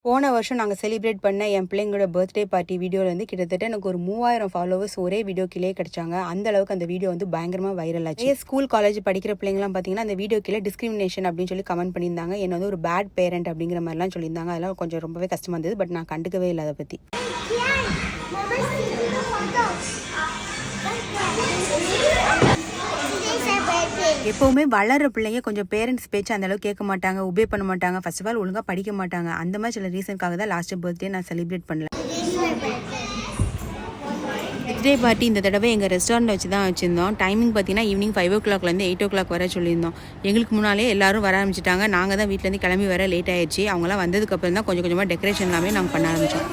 போன வருஷம் நாங்கள் செலிப்ரேட் பண்ண என் பிள்ளைங்களோட பர்த்டே பார்ட்டி வீடியோவில் வந்து கிட்டத்தட்ட எனக்கு ஒரு 3000 ஃபாலோவர்ஸ் ஒரே வீடியோ கீழே கிடைச்சாங்க. அந்த அளவுக்கு அந்த வீடியோ வந்து பயங்கரமாக வைரல் ஆச்சு. ஸ்கூல் காலேஜ் படிக்கிற பிள்ளைங்களாம் பார்த்தீங்கன்னா அந்த வீடியோ கீழே டிஸ்கிரிமினேஷன் அப்படின்னு சொல்லி கமெண்ட் பண்ணியிருந்தாங்க. என்ன வந்து ஒரு பேட் பேரண்ட் அப்படிங்கிற மாதிரிலாம் சொல்லியிருந்தாங்க. அதெல்லாம் கொஞ்சம் ரொம்பவே கஷ்டமாக இருந்தது. பட் நான் கண்டுக்கவே இல்லை அதை பற்றி. எப்போவுமே வளர்ற பிள்ளைங்க கொஞ்சம் பேரண்ட்ஸ் பேச்சு அந்த அளவுக்கு கேட்க மாட்டாங்க, ஒபே பண்ண மாட்டாங்க, ஃபர்ஸ்ட் ஆஃப் ஆல் ஒழுங்காக படிக்க மாட்டாங்க. அந்த மாதிரி சில ரீசனுக்காக தான் லாஸ்ட் பர்த்டே நான் செலிப்ரேட் பண்ணல. பர்த்டே பார்ட்டி இந்த தடவை எங்கள் ரெஸ்டாரண்ட் வச்சு தான் வச்சுருந்தோம். டைமிங் பார்த்தீங்கன்னா ஈவினிங் 5 o'clockலேருந்து 8 o'clock வர சொல்லியிருந்தோம். எங்களுக்கு முன்னாலே எல்லாரும் வர ஆரம்பிச்சிட்டாங்க. நாங்கள் தான் வீட்டிலேருந்து கிளம்பி வர லேட் ஆயிடுச்சு. அவங்களாம் வந்ததுக்கப்புறம் தான் கொஞ்சம் கொஞ்சமாக டெக்கரேஷன் எல்லாமே நாங்கள் பண்ண ஆரம்பித்தோம்.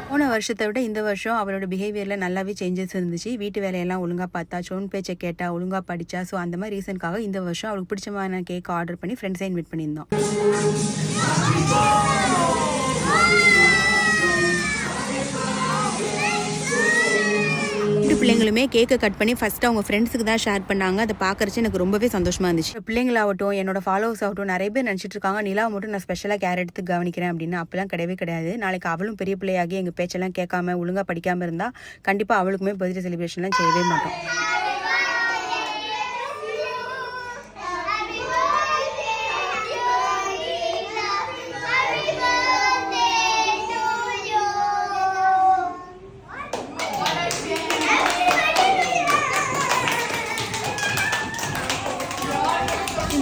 போன வருஷத்தை விட இந்த வருஷம் அவளோட பிஹேவியரில் நல்லாவே சேஞ்சஸ் இருந்துச்சு. வீட்டு வேலையெல்லாம் ஒழுங்காக பார்த்தா, சொன் பேச்சை கேட்டா, ஒழுங்காக படித்தா. ஸோ அந்த மாதிரி ரீசனுக்காக இந்த வருஷம் அவளுக்கு பிடிச்சமான கேக் ஆர்டர் பண்ணி ஃப்ரெண்ட்ஸை இன்வைட் பண்ணியிருந்தோம். பிள்ளைங்களுமே கேக்கை கட் பண்ணி ஃபர்ஸ்ட் அவங்க ஃப்ரெண்ட்ஸுக்கு தான் ஷேர் பண்ணாங்க. அதை பார்க்கறச்சு எனக்கு ரொம்பவே சந்தோஷமா இருந்துச்சு. பிள்ளைங்களாகட்டும், என்னோட ஃபாலோவர்ஸ் ஆகட்டும், நிறைய பேர் நினச்சிட்டு இருக்காங்க நிலா மட்டும் நான் ஸ்பெஷலாக கேர் எடுத்து கவனிக்கிறேன் அப்படின்னு. அப்பெல்லாம் கிடையவே கிடையாது. நாளைக்கு அவளும் பெரிய பிள்ளையாகி எங்கள் பேச்செல்லாம் கேட்காம ஒழுங்காக படிக்காமல் இருந்தால் கண்டிப்பாக அவளுக்குமே பர்த்டே செலிப்ரேஷன்லாம் செய்யவே மாட்டோம்.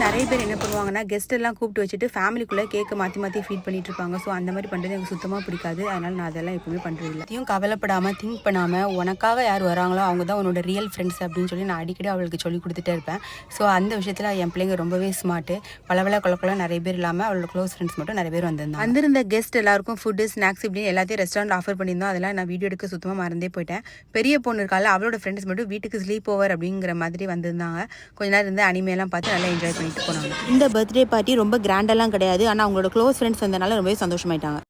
நிறைய பேர் என்ன பண்ணுவாங்கன்னா கெஸ்ட் எல்லாம் கூப்பிட்டு வச்சுட்டு ஃபேமிலிக்குள்ளே கேக்கை மாற்றி ஃபீட் பண்ணிட்டு இருப்பாங்க. ஸோ அந்த மாதிரி பண்ணுறது எனக்கு சுத்தமாக பிடிக்காது. அதனால் நான் அதெல்லாம் எப்பவுமே பண்ணுறது இல்லை. அதையும் கவலைப்படாமல் திங்க் பண்ணாமல் உனக்காக யார் வராங்களோ அவங்க தான் உன்னோட ரியல் ஃப்ரெண்ட்ஸ் அப்படின்னு சொல்லி நான் அடிக்கடி அவளுக்கு சொல்லி கொடுத்துட்டே இருப்பேன். ஸோ அந்த விஷயத்தில் என் பிள்ளைங்க ரொம்பவே ஸ்மார்ட்டு. பலவள குழப்பம் நிறைய பேர் இல்லாமல் அவளோட க்ளோஸ் ஃப்ரெண்ட்ஸ் மட்டும் நிறைய பேர் வந்திருந்தாங்க. வந்திருந்த கெஸ்ட் எல்லாருக்கும் ஃபுட்டு ஸ்நாக்ஸ் இப்படின்னு எல்லாத்தையும் ரெஸ்டாரண்ட் ஆஃபர் பண்ணியிருந்தோம். அதெல்லாம் நான் வீடியோ எடுக்க சுத்தமாக மறந்தே போயிட்டேன். பெரிய பொண்ணு இருக்கால அவளோட ஃப்ரெண்ட்ஸ் மட்டும் வீட்டுக்கு ஸ்லீப் ஓவர் அப்படிங்கிற மாதிரி வந்திருந்தாங்க. கொஞ்ச நேரம் இருந்து அனிமையெல்லாம் பார்த்து நல்லா என்ஜாய் பண்ணிட்டு போனாங்க. இந்த பர்த்டே பார்ட்டி ரொம்ப கிராண்டெல்லாம் கிடையாது. ஆனால் அவங்களோட க்ளோஸ் ஃப்ரெண்ட்ஸ் வந்தனால ரொம்பவே சந்தோஷமாயிட்டாங்க.